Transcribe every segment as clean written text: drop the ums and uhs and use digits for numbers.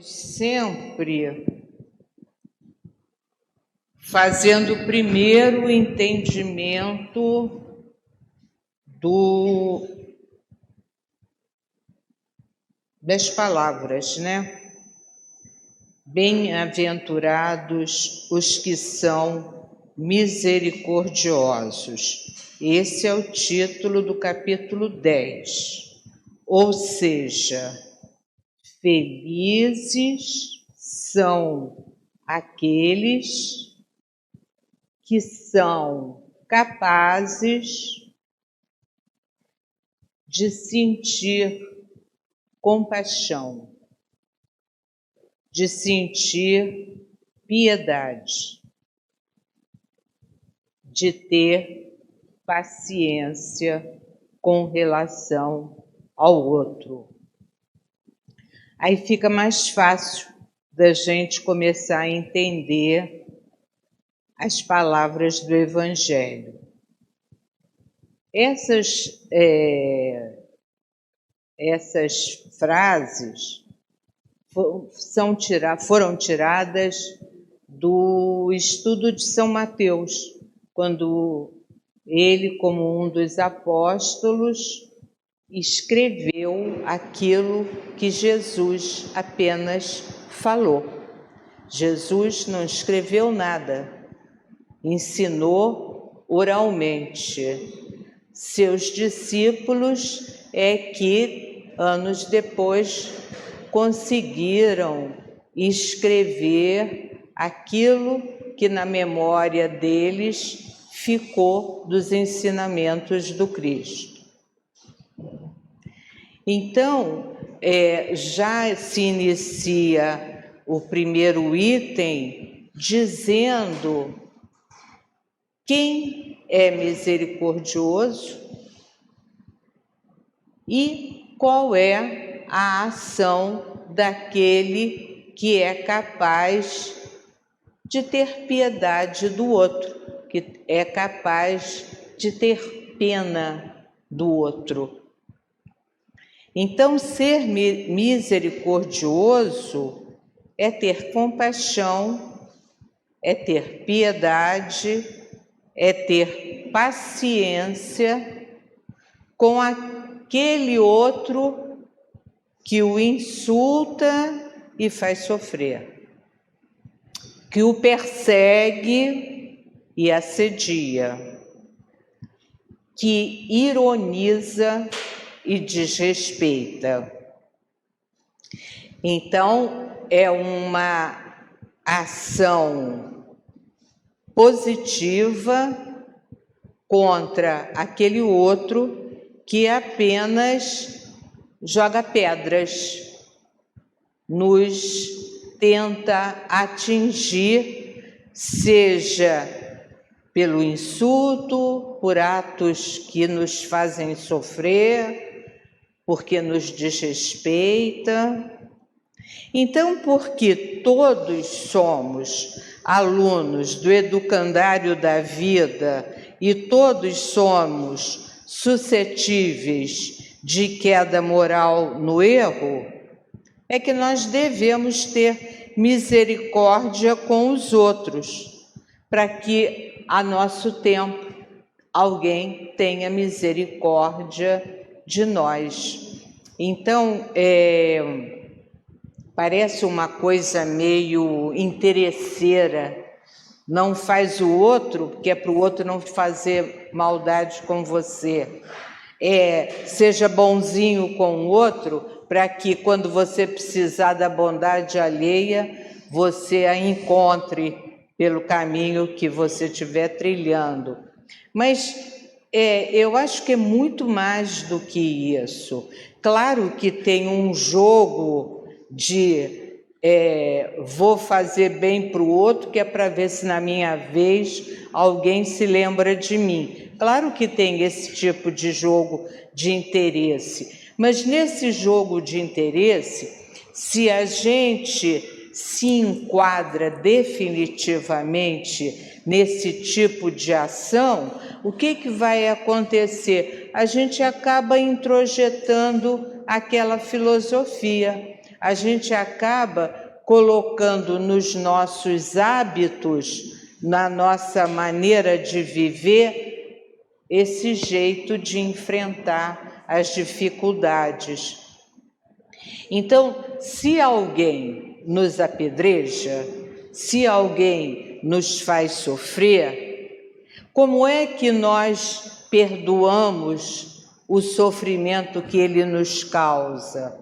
sempre fazendo primeiro o entendimento das palavras, né? Bem-aventurados os que são misericordiosos. Esse é o título do capítulo 10. Ou seja, felizes são aqueles que são capazes de sentir compaixão, de sentir piedade, de ter paciência com relação ao outro. Aí fica mais fácil da gente começar a entender as palavras do Evangelho. Essas frases foram tiradas do estudo de São Mateus, quando ele, como um dos apóstolos, escreveu aquilo que Jesus apenas falou. Jesus não escreveu nada, ensinou oralmente. Seus discípulos é que, anos depois, conseguiram escrever aquilo que na memória deles ficou dos ensinamentos do Cristo. Então, já se inicia o primeiro item dizendo quem é misericordioso e qual é a ação daquele que é capaz de ter piedade do outro, que é capaz de ter pena do outro. Então, ser misericordioso é ter compaixão, é ter piedade, é ter paciência com aquele outro que o insulta e faz sofrer, que o persegue e assedia, que ironiza e desrespeita. Então, é uma ação positiva contra aquele outro que apenas joga pedras, nos tenta atingir, seja pelo insulto, por atos que nos fazem sofrer, porque nos desrespeita. Então, porque todos somos alunos do educandário da vida e todos somos suscetíveis de queda moral no erro, é que nós devemos ter misericórdia com os outros, para que a nosso tempo alguém tenha misericórdia de nós. Então, parece uma coisa meio interesseira, não faz o outro, que é para o outro não fazer maldade com você. Seja bonzinho com o outro, para que quando você precisar da bondade alheia, você a encontre pelo caminho que você estiver trilhando. Mas eu acho que é muito mais do que isso. Claro que tem um jogo de vou fazer bem para o outro, que é para ver se na minha vez alguém se lembra de mim. Claro que tem esse tipo de jogo de interesse, mas nesse jogo de interesse, se a gente se enquadra definitivamente nesse tipo de ação, o que vai acontecer? A gente acaba introjetando aquela filosofia. a gente acaba colocando nos nossos hábitos, na nossa maneira de viver, esse jeito de enfrentar as dificuldades. Então, se alguém nos apedreja, se alguém nos faz sofrer, como é que nós perdoamos o sofrimento que ele nos causa?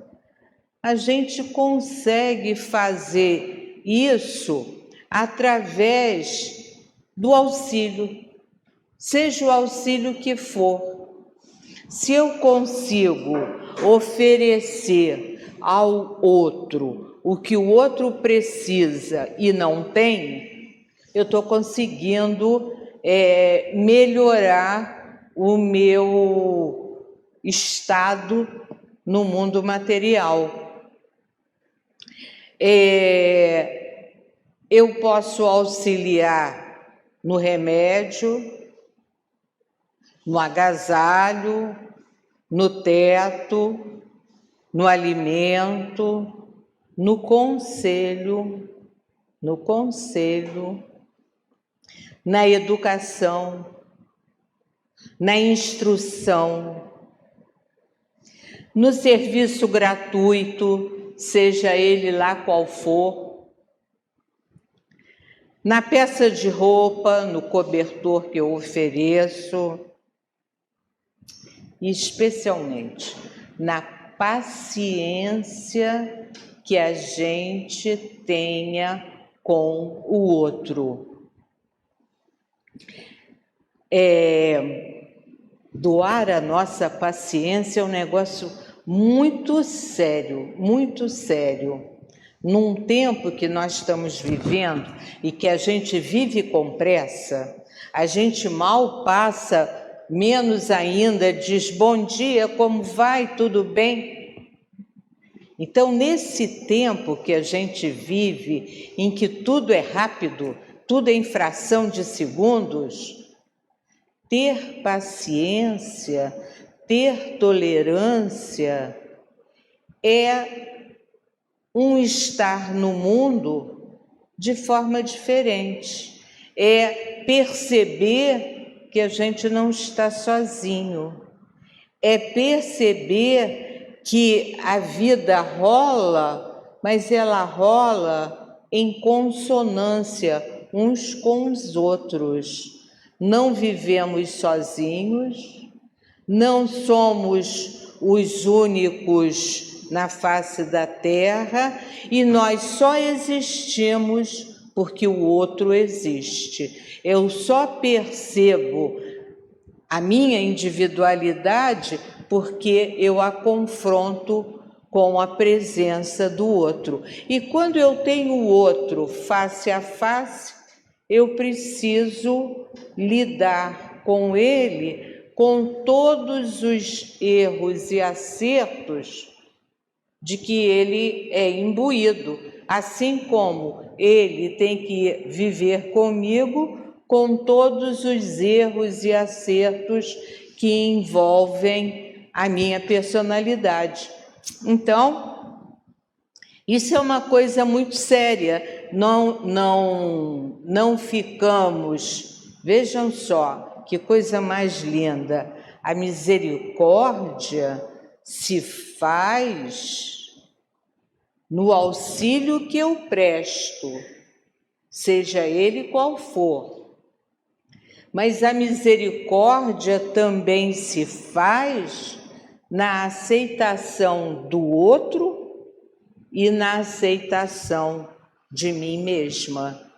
A gente consegue fazer isso através do auxílio, seja o auxílio que for. Se eu consigo oferecer ao outro o que o outro precisa e não tem, eu estou conseguindo melhorar o meu estado no mundo material. Eu posso auxiliar no remédio, no agasalho, no teto, no alimento, no conselho, na educação, na instrução, no serviço gratuito, seja ele lá qual for, na peça de roupa, no cobertor que eu ofereço, e especialmente na paciência que a gente tenha com o outro. Doar a nossa paciência é um negócio muito sério, muito sério. Num tempo que nós estamos vivendo e que a gente vive com pressa, a gente mal passa, menos ainda diz bom dia, como vai, tudo bem? Então, nesse tempo que a gente vive, em que tudo é rápido, tudo é em fração de segundos, ter paciência, ter tolerância é um estar no mundo de forma diferente, é perceber que a gente não está sozinho, é perceber que a vida rola, mas ela rola em consonância uns com os outros. Não vivemos sozinhos, não somos os únicos na face da terra e nós só existimos porque o outro existe. Eu só percebo a minha individualidade porque eu a confronto com a presença do outro. E quando eu tenho o outro face a face, eu preciso lidar com ele com todos os erros e acertos de que ele é imbuído, assim como ele tem que viver comigo com todos os erros e acertos que envolvem a minha personalidade. Então, isso é uma coisa muito séria. Não ficamos, vejam só, que coisa mais linda. A misericórdia se faz no auxílio que eu presto, seja ele qual for. Mas a misericórdia também se faz na aceitação do outro e na aceitação de mim mesma.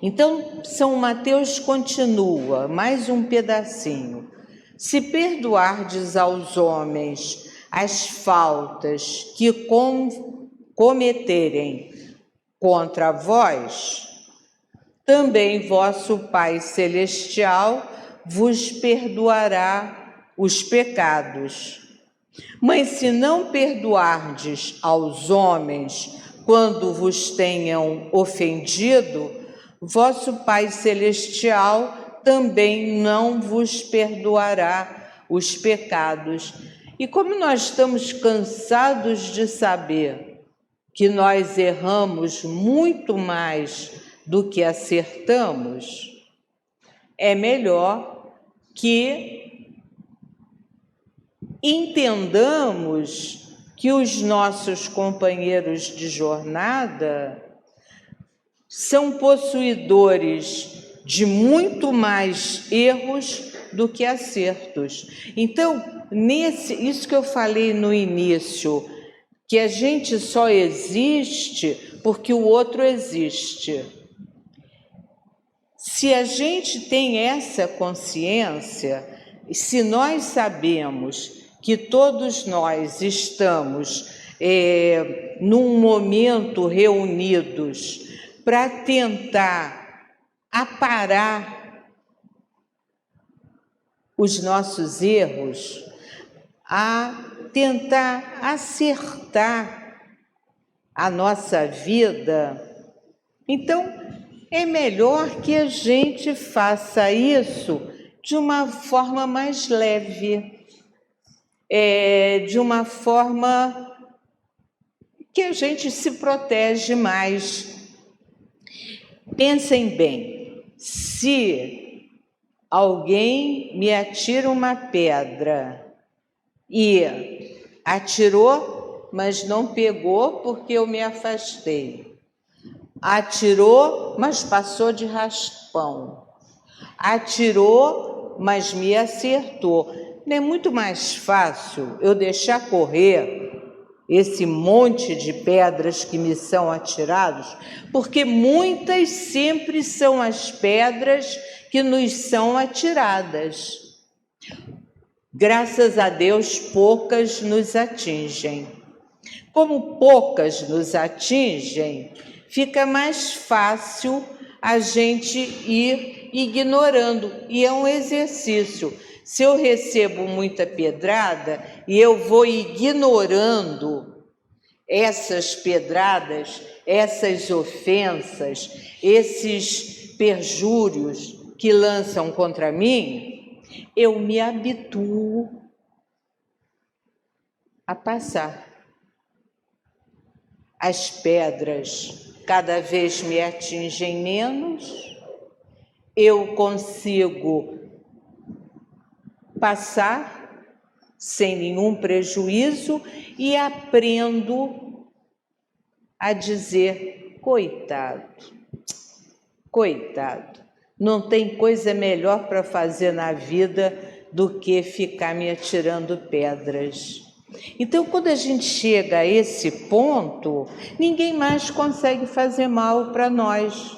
Então, São Mateus continua, mais um pedacinho. Se perdoardes aos homens as faltas que cometerem contra vós, também vosso Pai Celestial vos perdoará os pecados. Mas se não perdoardes aos homens quando vos tenham ofendido, vosso Pai Celestial também não vos perdoará os pecados. E como nós estamos cansados de saber que nós erramos muito mais do que acertamos, é melhor que entendamos que os nossos companheiros de jornada são possuidores de muito mais erros do que acertos. Então, isso que eu falei no início, que a gente só existe porque o outro existe. Se a gente tem essa consciência, se nós sabemos que todos nós estamos num momento reunidos para tentar aparar os nossos erros, a tentar acertar a nossa vida, então é melhor que a gente faça isso de uma forma mais leve, de uma forma que a gente se protege mais. Pensem bem, se alguém me atira uma pedra e atirou, mas não pegou porque eu me afastei. Atirou, mas passou de raspão. Atirou, mas me acertou. Não é muito mais fácil eu deixar correr esse monte de pedras que me são atirados, porque muitas sempre são as pedras que nos são atiradas. Graças a Deus, poucas nos atingem. Como poucas nos atingem, fica mais fácil a gente ir ignorando, e é um exercício. Se eu recebo muita pedrada e eu vou ignorando essas pedradas, essas ofensas, esses perjúrios que lançam contra mim, eu me habituo a passar. As pedras cada vez me atingem menos, eu consigo passar sem nenhum prejuízo e aprendo a dizer: coitado, coitado, não tem coisa melhor para fazer na vida do que ficar me atirando pedras. Então, quando a gente chega a esse ponto, ninguém mais consegue fazer mal para nós,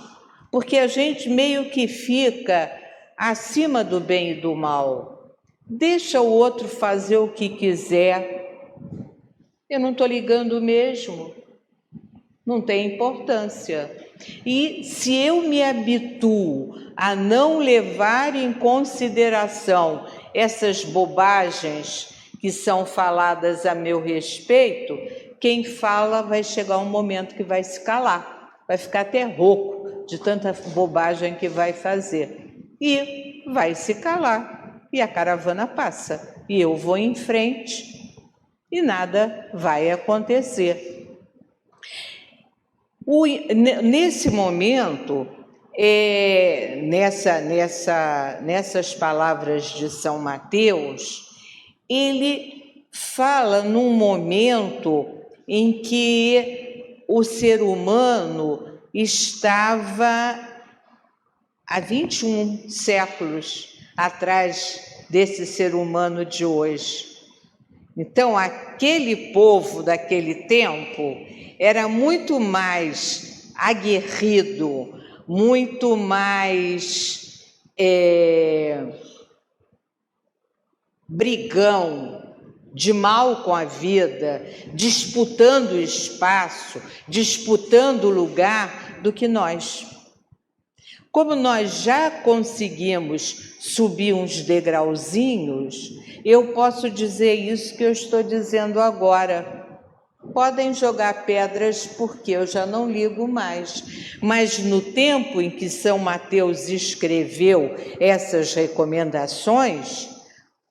porque a gente meio que fica acima do bem e do mal. Deixa o outro fazer o que quiser. Eu não estou ligando mesmo. Não tem importância. E se eu me habituo a não levar em consideração essas bobagens que são faladas a meu respeito, quem fala vai chegar um momento que vai se calar, vai ficar até rouco de tanta bobagem que vai fazer. E vai se calar. E a caravana passa, e eu vou em frente, e nada vai acontecer. Nesse momento, nessas palavras de São Mateus, ele fala num momento em que o ser humano estava há 21 séculos atrás desse ser humano de hoje. Então, aquele povo daquele tempo era muito mais aguerrido, muito mais brigão, de mal com a vida, disputando espaço, disputando lugar do que nós. Como nós já conseguimos subir uns degrauzinhos, eu posso dizer isso que eu estou dizendo agora. Podem jogar pedras porque eu já não ligo mais. Mas no tempo em que São Mateus escreveu essas recomendações,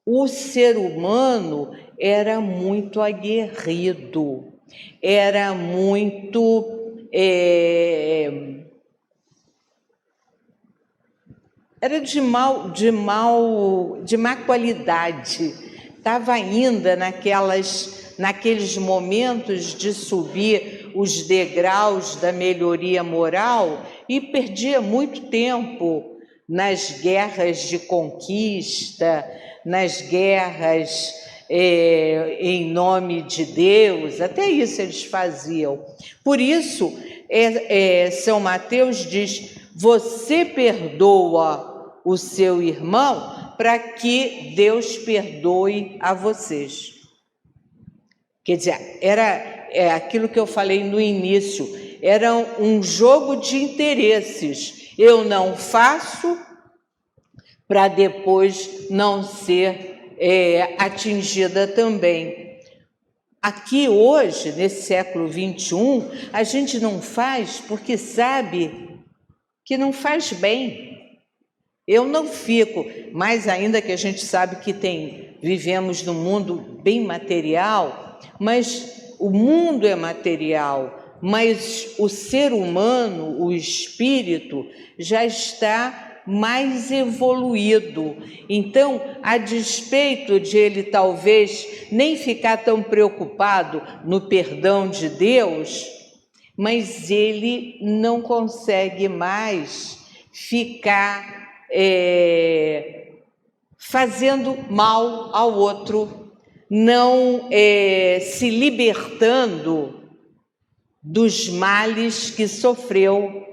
o ser humano era muito aguerrido, era muito era de má qualidade. Estava ainda naqueles momentos de subir os degraus da melhoria moral e perdia muito tempo nas guerras de conquista, nas guerras em nome de Deus, até isso eles faziam. Por isso, São Mateus diz: você perdoa o seu irmão para que Deus perdoe a vocês. Quer dizer, era aquilo que eu falei no início, era um jogo de interesses. Eu não faço para depois não ser atingida também. Aqui hoje, nesse século XXI, a gente não faz porque sabe que não faz bem. Eu não fico, mais ainda que a gente sabe que vivemos num mundo bem material, mas o mundo é material, mas o ser humano, o espírito, já está mais evoluído. Então, a despeito de ele talvez nem ficar tão preocupado no perdão de Deus, mas ele não consegue mais ficar fazendo mal ao outro, não se libertando dos males que sofreu,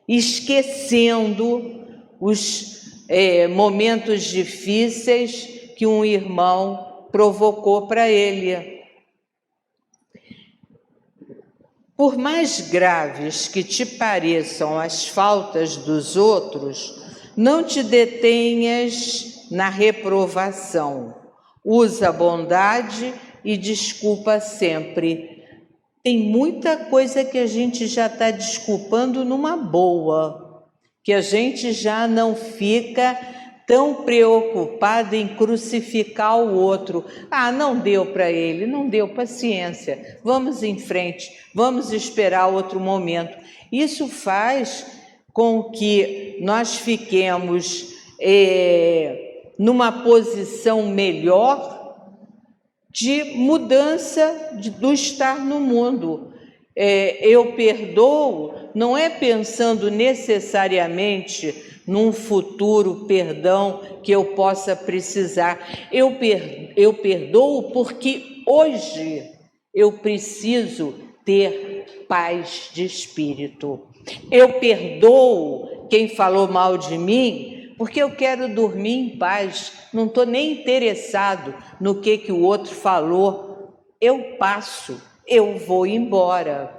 esquecendo os momentos difíceis que um irmão provocou para ele. Por mais graves que te pareçam as faltas dos outros, não te detenhas na reprovação. Usa a bondade e desculpa sempre. Tem muita coisa que a gente já está desculpando numa boa, que a gente já não fica tão preocupado em crucificar o outro. Não deu para ele, não deu, paciência, vamos em frente, vamos esperar outro momento. Isso faz com que nós fiquemos numa posição melhor de mudança do estar no mundo. Eu perdoo, não é pensando necessariamente num futuro perdão que eu possa precisar. Eu perdoo porque hoje eu preciso ter paz de espírito. Eu perdoo quem falou mal de mim porque eu quero dormir em paz, não estou nem interessado no que o outro falou. Eu passo, eu vou embora.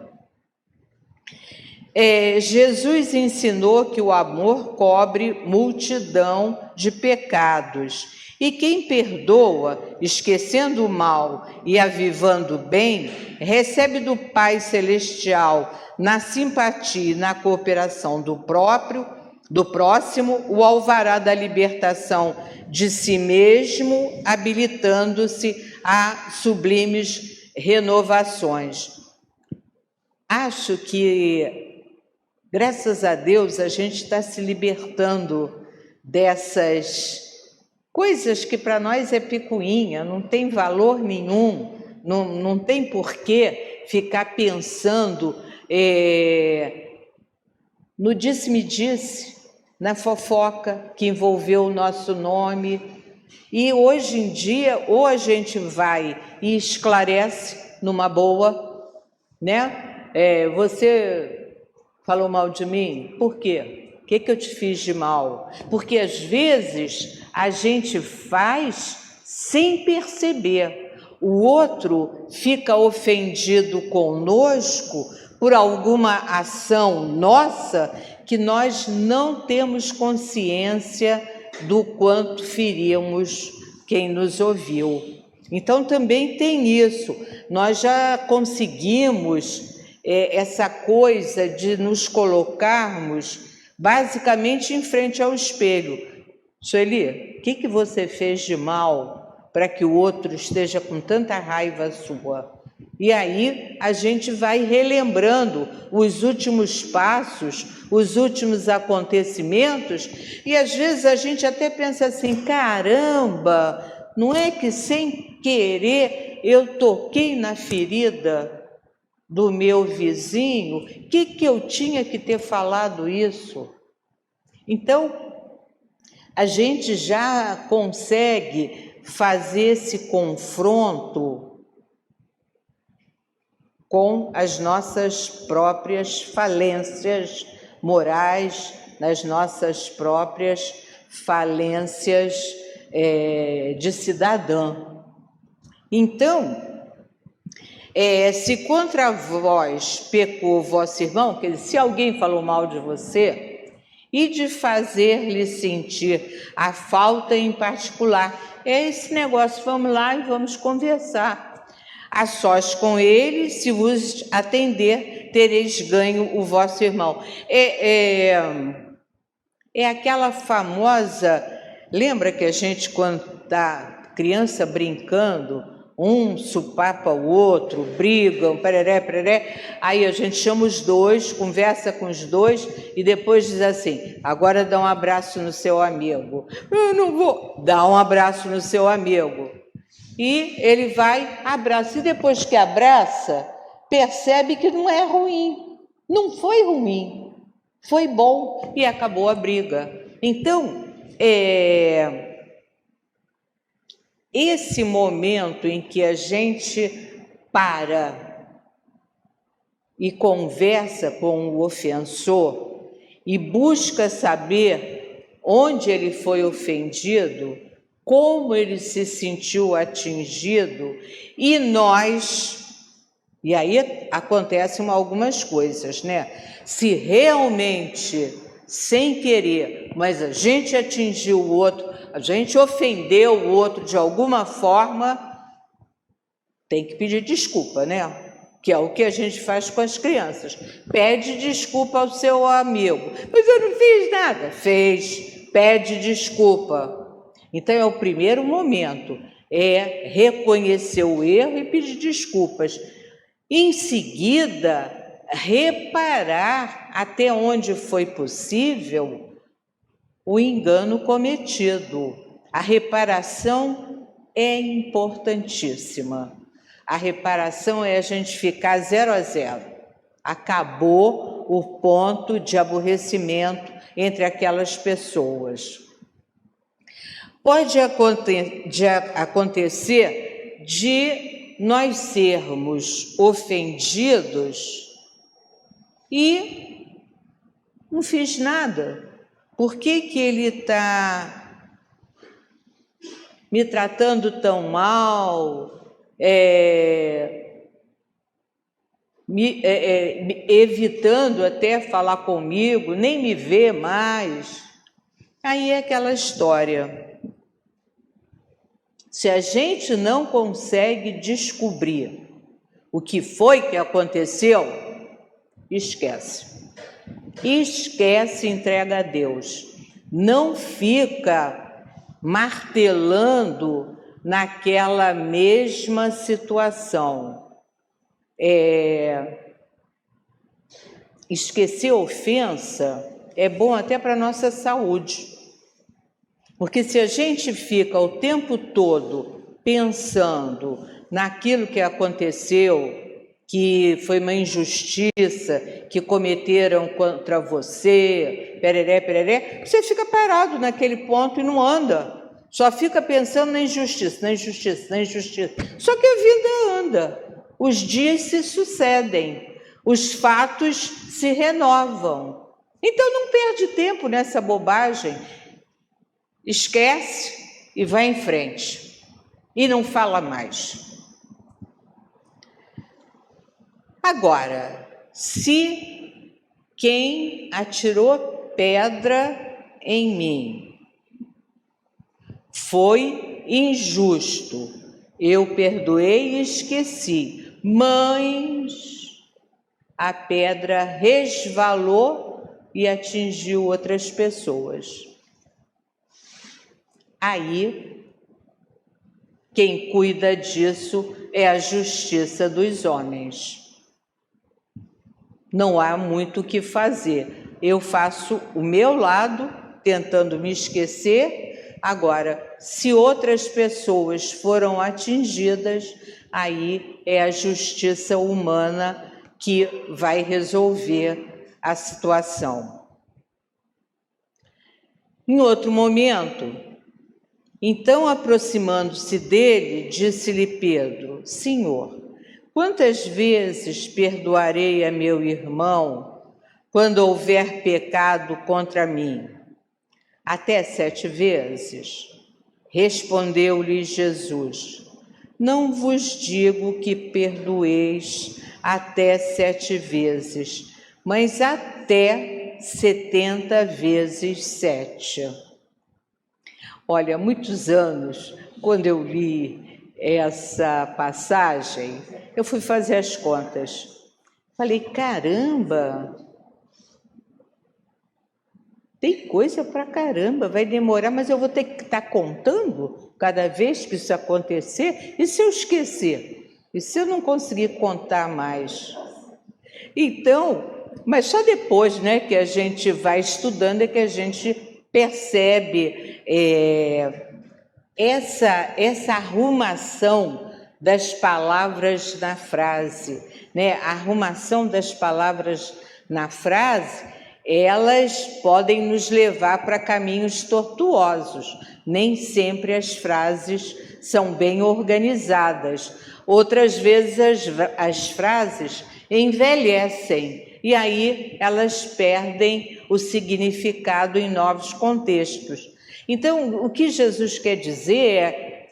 Jesus ensinou que o amor cobre multidão de pecados. E quem perdoa, esquecendo o mal e avivando o bem, recebe do Pai Celestial, na simpatia e na cooperação do próximo, o alvará da libertação de si mesmo, habilitando-se a sublimes renovações. Acho que, graças a Deus, a gente está se libertando dessas coisas que para nós é picuinha, não tem valor nenhum, não tem porquê ficar pensando no disse-me-disse, na fofoca que envolveu o nosso nome. E hoje em dia, ou a gente vai e esclarece numa boa, né? Você falou mal de mim? Por quê? O que eu te fiz de mal? Porque às vezes a gente faz sem perceber. O outro fica ofendido conosco por alguma ação nossa que nós não temos consciência do quanto ferimos quem nos ouviu. Então também tem isso. Nós já conseguimos essa coisa de nos colocarmos basicamente em frente ao espelho. Sueli, o que você fez de mal? para que o outro esteja com tanta raiva sua? E aí a gente vai relembrando os últimos passos, os últimos acontecimentos, e às vezes a gente até pensa assim, caramba, não é que sem querer eu toquei na ferida do meu vizinho? Que eu tinha que ter falado isso? Então, a gente já consegue fazer esse confronto com as nossas próprias falências morais, nas nossas próprias falências de cidadã. Então, se contra vós pecou vosso irmão, quer dizer, se alguém falou mal de você, e de fazer-lhe sentir a falta em particular, é esse negócio, vamos lá e vamos conversar. A sós com ele, se vos atender, tereis ganho o vosso irmão. É aquela famosa, lembra que a gente, quando está criança brincando, um supapa o outro, brigam, pereré, pereré, aí a gente chama os dois, conversa com os dois e depois diz assim, agora dá um abraço no seu amigo. Eu não vou. Dá um abraço no seu amigo. E ele vai, abraça, e depois que abraça, percebe que não é ruim, não foi ruim, foi bom e acabou a briga. Então, esse momento em que a gente para e conversa com o ofensor e busca saber onde ele foi ofendido, como ele se sentiu atingido, e aí acontecem algumas coisas, né? Se realmente, sem querer, mas a gente atingiu o outro, a gente ofendeu o outro de alguma forma, tem que pedir desculpa, né? Que é o que a gente faz com as crianças. Pede desculpa ao seu amigo. Mas eu não fiz nada. Fez, pede desculpa. Então é o primeiro momento, é reconhecer o erro e pedir desculpas. Em seguida, reparar até onde foi possível o engano cometido. A reparação é importantíssima. A reparação é a gente ficar 0 a 0. Acabou o ponto de aborrecimento entre aquelas pessoas. Pode acontecer de nós sermos ofendidos e não fiz nada. Por que ele está me tratando tão mal, evitando até falar comigo, nem me vê mais? Aí é aquela história. Se a gente não consegue descobrir o que foi que aconteceu, esquece. Esquece, entrega a Deus. Não fica martelando naquela mesma situação. Esquecer a ofensa é bom até para a nossa saúde. Porque se a gente fica o tempo todo pensando naquilo que aconteceu, que foi uma injustiça, que cometeram contra você, pereré, pereré, você fica parado naquele ponto e não anda. Só fica pensando na injustiça, na injustiça, na injustiça. Só que a vida anda, os dias se sucedem, os fatos se renovam. Então não perde tempo nessa bobagem. Esquece e vai em frente. E não fala mais. Agora, se quem atirou pedra em mim foi injusto, eu perdoei e esqueci, mas a pedra resvalou e atingiu outras pessoas. Aí Quem cuida disso é a justiça dos homens. Não há muito o que fazer. Eu faço o meu lado, tentando me esquecer. Agora, se outras pessoas foram atingidas, aí é a justiça humana que vai resolver a situação. Em outro momento, então, aproximando-se dele, disse-lhe Pedro: Senhor, quantas vezes perdoarei a meu irmão quando houver pecado contra mim? Até 7 vezes? Respondeu-lhe Jesus: Não vos digo que perdoeis até 7 vezes, mas até 70 vezes 7. Olha, há muitos anos, quando eu li essa passagem, eu fui fazer as contas. Falei, caramba, tem coisa pra caramba, vai demorar, mas eu vou ter que estar contando cada vez que isso acontecer? E se eu esquecer? E se eu não conseguir contar mais? Então, mas só depois, né, que a gente vai estudando é que a gente percebe essa arrumação das palavras na frase, né? A arrumação das palavras na frase, elas podem nos levar para caminhos tortuosos. Nem sempre as frases são bem organizadas. Outras vezes as frases envelhecem e aí elas perdem o significado em novos contextos. Então, o que Jesus quer dizer é,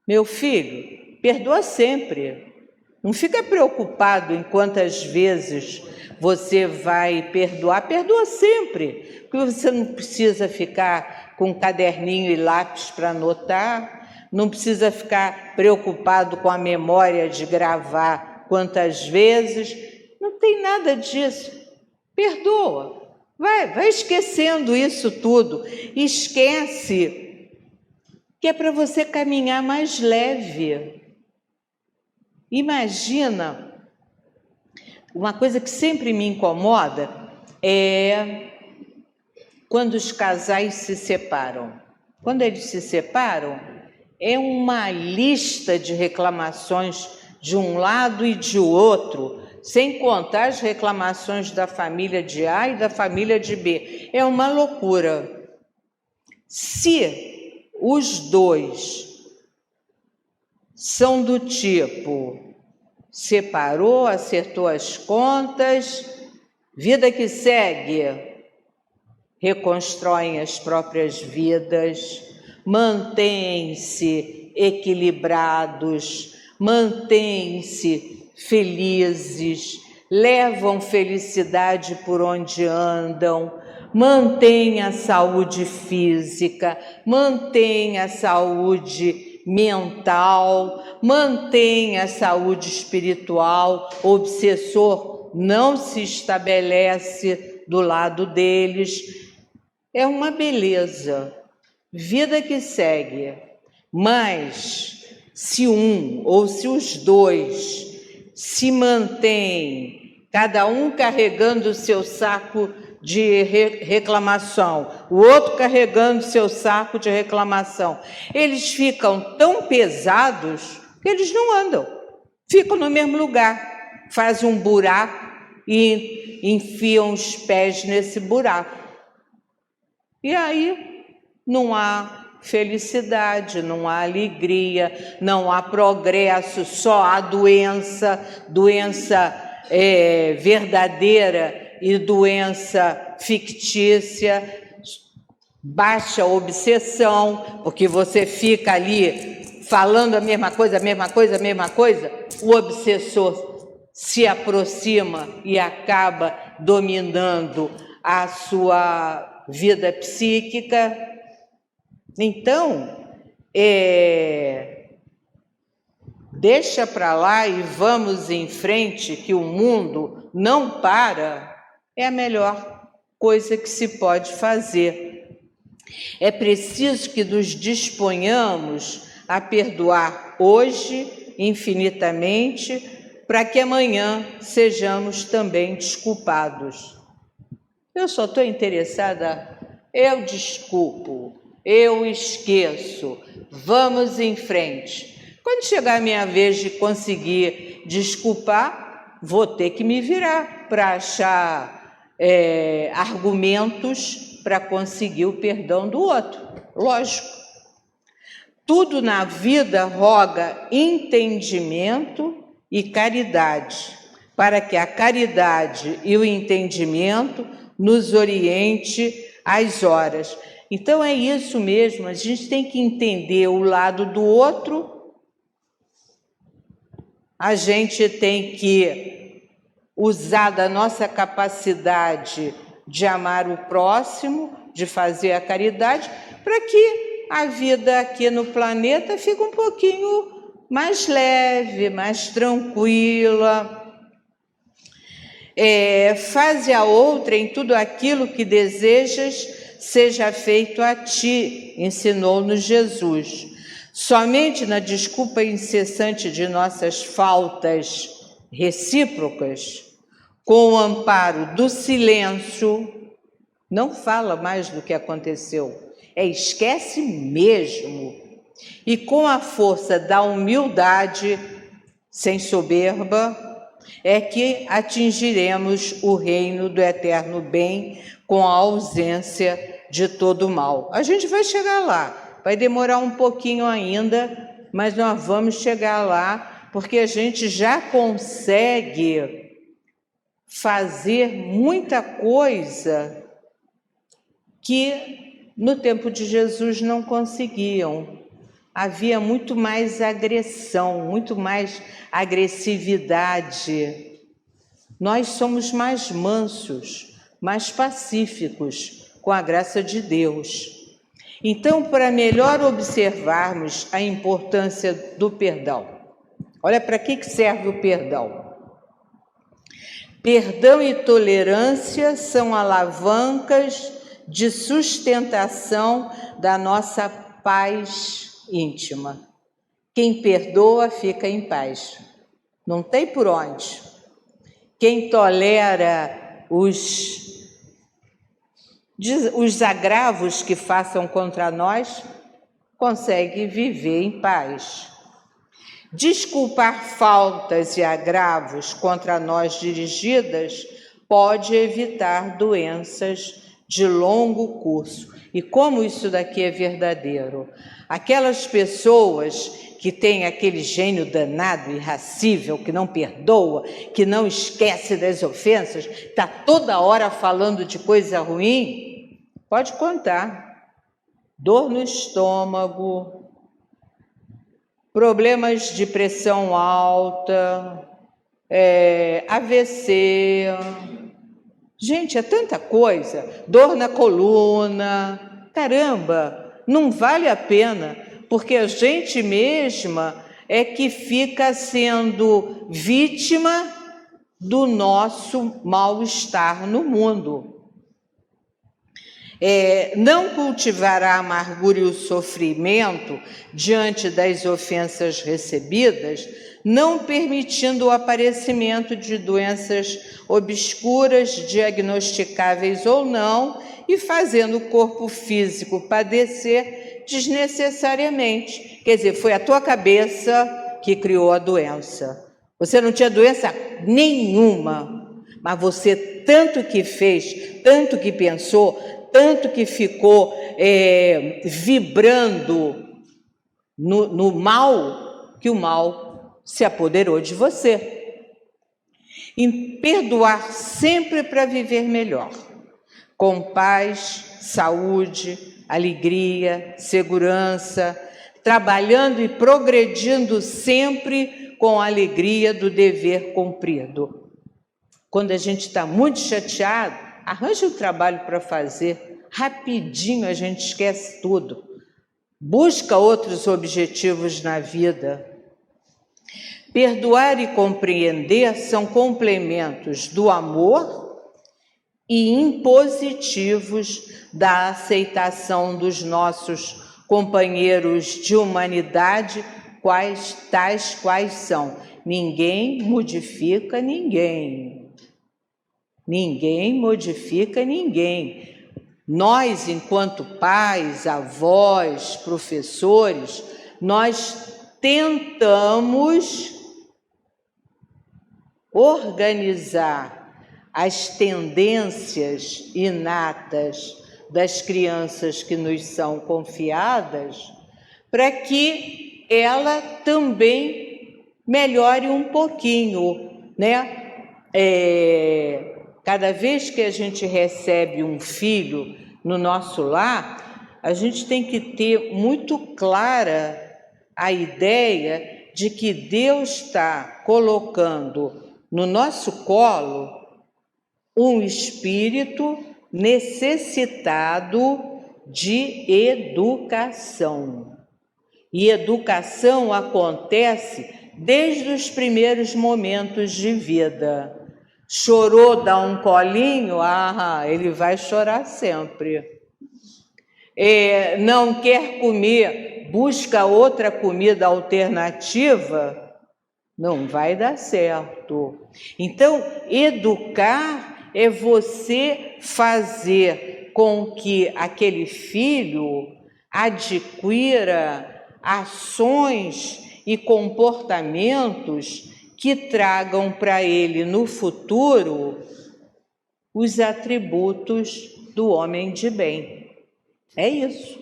meu filho, perdoa sempre. Não fica preocupado em quantas vezes você vai perdoar, perdoa sempre, porque você não precisa ficar com caderninho e lápis para anotar, não precisa ficar preocupado com a memória de gravar quantas vezes, não tem nada disso. Perdoa, vai esquecendo isso tudo, esquece que é para você caminhar mais leve. Imagina, uma coisa que sempre me incomoda é quando os casais se separam. Quando eles se separam, é uma lista de reclamações de um lado e de outro, sem contar as reclamações da família de A e da família de B. É uma loucura. Se os dois são do tipo, separou, acertou as contas, vida que segue, reconstroem as próprias vidas, mantêm-se equilibrados, mantêm-se felizes, levam felicidade por onde andam, mantêm a saúde física, mantêm a saúde mental, mantém a saúde espiritual, o obsessor não se estabelece do lado deles. É uma beleza, vida que segue. Mas se um ou se os dois se mantêm, cada um carregando o seu saco de reclamação, o outro carregando seu saco de reclamação, eles ficam tão pesados que eles não andam, ficam no mesmo lugar, fazem um buraco e enfiam os pés nesse buraco. E aí não há felicidade, não há alegria, não há progresso, só há doença verdadeira e doença fictícia, baixa obsessão, porque você fica ali falando a mesma coisa, o obsessor se aproxima e acaba dominando a sua vida psíquica. Então, deixa para lá e vamos em frente, que o mundo não para, é a melhor coisa que se pode fazer. É preciso que nos disponhamos a perdoar hoje, infinitamente, para que amanhã sejamos também desculpados. Eu só estou interessada, eu desculpo, eu esqueço, vamos em frente. Quando chegar a minha vez de conseguir desculpar, vou ter que me virar para achar argumentos para conseguir o perdão do outro, lógico. Tudo na vida roga entendimento e caridade, para que a caridade e o entendimento nos oriente às horas. Então é isso mesmo, a gente tem que entender o lado do outro, a gente tem que usar da nossa capacidade de amar o próximo, de fazer a caridade, para que a vida aqui no planeta fique um pouquinho mais leve, mais tranquila. Faze a outra em tudo aquilo que desejas seja feito a ti, ensinou-nos Jesus. Somente na desculpa incessante de nossas faltas recíprocas, com o amparo do silêncio, não fala mais do que aconteceu, esquece mesmo. E com a força da humildade, sem soberba, é que atingiremos o reino do eterno bem com a ausência de todo mal. A gente vai chegar lá, vai demorar um pouquinho ainda, mas nós vamos chegar lá, porque a gente já consegue fazer muita coisa que no tempo de Jesus não conseguiam. Havia muito mais agressão, muito mais agressividade. Nós somos mais mansos, mais pacíficos, com a graça de Deus. Então, para melhor observarmos a importância do perdão, olha para que serve o perdão. Perdão e tolerância são alavancas de sustentação da nossa paz íntima. Quem perdoa fica em paz. Não tem por onde. Quem tolera os agravos que façam contra nós, consegue viver em paz. Desculpar faltas e agravos contra nós dirigidas pode evitar doenças de longo curso. E como isso daqui é verdadeiro? Aquelas pessoas que têm aquele gênio danado, irracível, que não perdoa, que não esquece das ofensas, está toda hora falando de coisa ruim, pode contar. Dor no estômago, problemas de pressão alta, AVC, gente, é tanta coisa, dor na coluna, caramba, não vale a pena, porque a gente mesma é que fica sendo vítima do nosso mal-estar no mundo. Não cultivar a amargura e o sofrimento diante das ofensas recebidas, não permitindo o aparecimento de doenças obscuras, diagnosticáveis ou não, e fazendo o corpo físico padecer desnecessariamente. Quer dizer, foi a tua cabeça que criou a doença. Você não tinha doença nenhuma, mas você tanto que fez, tanto que pensou, tanto que ficou vibrando no mal, que o mal se apoderou de você. E perdoar sempre para viver melhor, com paz, saúde, alegria, segurança, trabalhando e progredindo sempre com a alegria do dever cumprido. Quando a gente está muito chateado, arranja um trabalho para fazer, rapidinho a gente esquece tudo. Busca outros objetivos na vida. Perdoar e compreender são complementos do amor e impositivos da aceitação dos nossos companheiros de humanidade, tais quais são. Ninguém modifica ninguém. Ninguém modifica ninguém. Nós, enquanto pais, avós, professores, nós tentamos organizar as tendências inatas das crianças que nos são confiadas, para que ela também melhore um pouquinho, né? Cada vez que a gente recebe um filho no nosso lar, a gente tem que ter muito clara a ideia de que Deus está colocando no nosso colo um espírito necessitado de educação. E educação acontece desde os primeiros momentos de vida. Chorou, dá um colinho, ele vai chorar sempre. Não quer comer, busca outra comida alternativa, não vai dar certo. Então, educar é você fazer com que aquele filho adquira ações e comportamentos que tragam para ele no futuro os atributos do homem de bem. É isso.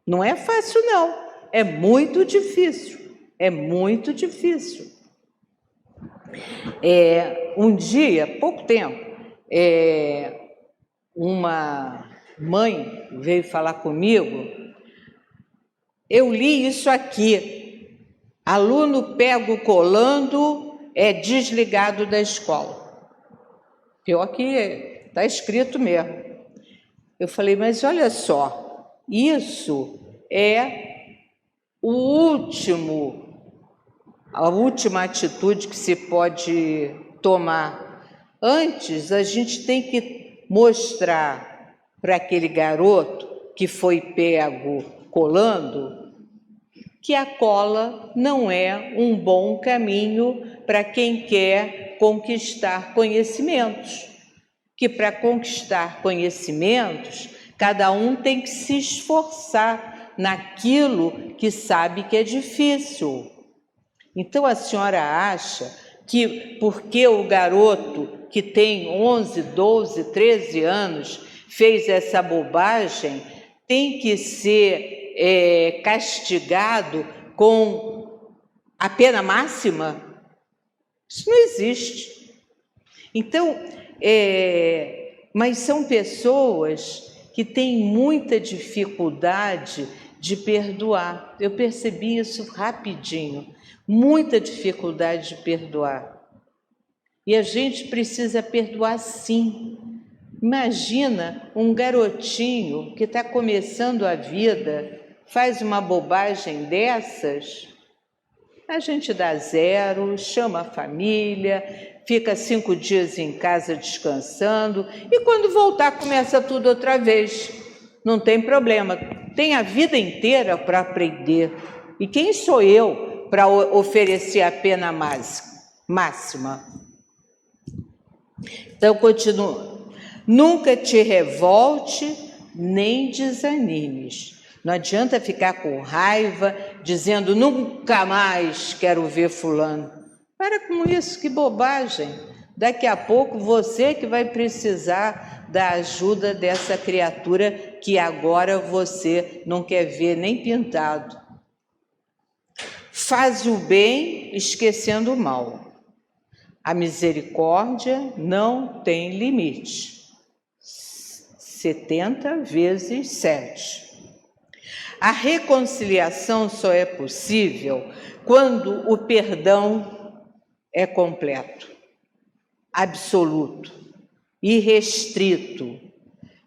Não é fácil, não. É muito difícil. É muito difícil. Um dia, pouco tempo, uma mãe veio falar comigo. Eu li isso aqui. Aluno pego colando é desligado da escola. Pior que está escrito mesmo. Eu falei, mas olha só, isso é a última atitude que se pode tomar. Antes, a gente tem que mostrar para aquele garoto que foi pego colando que a cola não é um bom caminho para quem quer conquistar conhecimentos. Que para conquistar conhecimentos, cada um tem que se esforçar naquilo que sabe que é difícil. Então a senhora acha que porque o garoto que tem 11, 12, 13 anos fez essa bobagem, tem que ser castigado com a pena máxima? Isso não existe. Então, mas são pessoas que têm muita dificuldade de perdoar. Eu percebi isso rapidinho. Muita dificuldade de perdoar. E a gente precisa perdoar sim. Imagina um garotinho que está começando a vida, faz uma bobagem dessas, a gente dá 0, chama a família, fica 5 dias em casa descansando e quando voltar começa tudo outra vez. Não tem problema, tem a vida inteira para aprender. E quem sou eu para oferecer a pena máxima? Então, continuo. Nunca te revolte, nem desanimes. Não adianta ficar com raiva, dizendo, nunca mais quero ver fulano. Para com isso, que bobagem. Daqui a pouco você que vai precisar da ajuda dessa criatura que agora você não quer ver nem pintado. Faz o bem esquecendo o mal. A misericórdia não tem limite. 70 vezes 7. A reconciliação só é possível quando o perdão é completo, absoluto, irrestrito,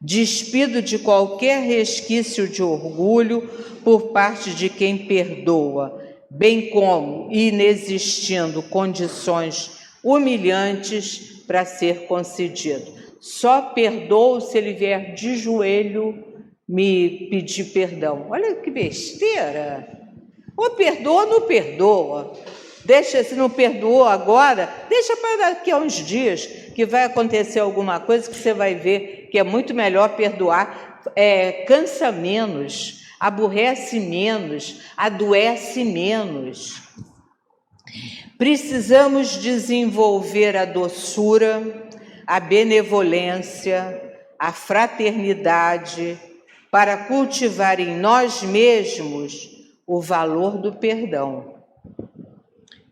despido de qualquer resquício de orgulho por parte de quem perdoa, bem como inexistindo condições humilhantes para ser concedido. Só perdoa se ele vier de joelho me pedir perdão. Olha que besteira! Ou perdoa ou não perdoa. Deixa, se não perdoou agora, deixa para daqui a uns dias, que vai acontecer alguma coisa que você vai ver que é muito melhor perdoar. Cansa menos, aborrece menos, adoece menos. Precisamos desenvolver a doçura, a benevolência, a fraternidade, para cultivar em nós mesmos o valor do perdão,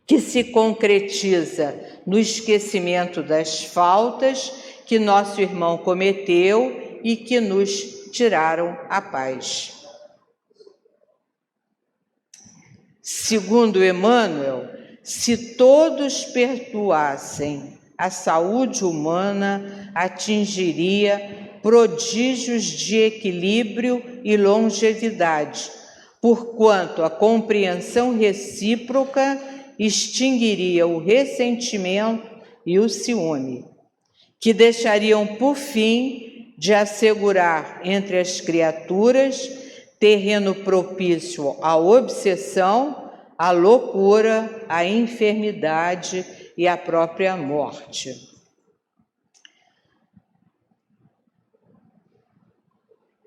que se concretiza no esquecimento das faltas que nosso irmão cometeu e que nos tiraram a paz. Segundo Emmanuel, se todos perdoassem, a saúde humana atingiria prodígios de equilíbrio e longevidade, porquanto a compreensão recíproca extinguiria o ressentimento e o ciúme, que deixariam por fim de assegurar entre as criaturas terreno propício à obsessão, à loucura, à enfermidade e à própria morte.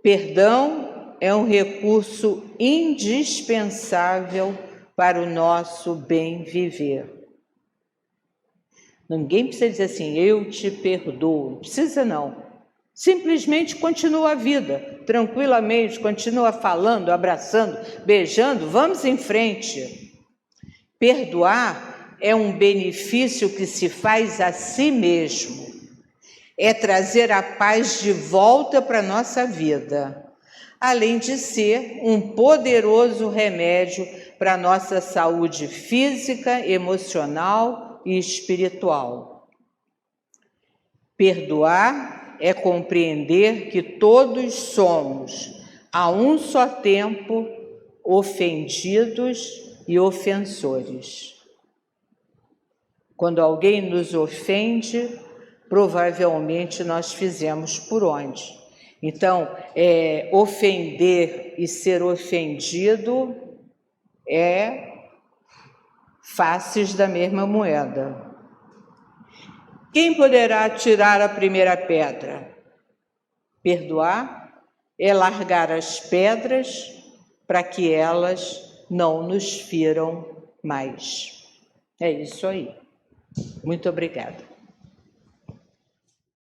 Perdão é um recurso indispensável para o nosso bem viver. Ninguém precisa dizer assim, eu te perdoo. Não precisa não. Simplesmente continua a vida, tranquilamente, continua falando, abraçando, beijando, vamos em frente. Perdoar é um benefício que se faz a si mesmo. É trazer a paz de volta para a nossa vida, além de ser um poderoso remédio para a nossa saúde física, emocional e espiritual. Perdoar é compreender que todos somos, a um só tempo, ofendidos e ofensores. Quando alguém nos ofende, provavelmente nós fizemos por onde. Então, ofender e ser ofendido faces da mesma moeda. Quem poderá tirar a primeira pedra? Perdoar é largar as pedras para que elas não nos firam mais. É isso aí. Muito obrigada.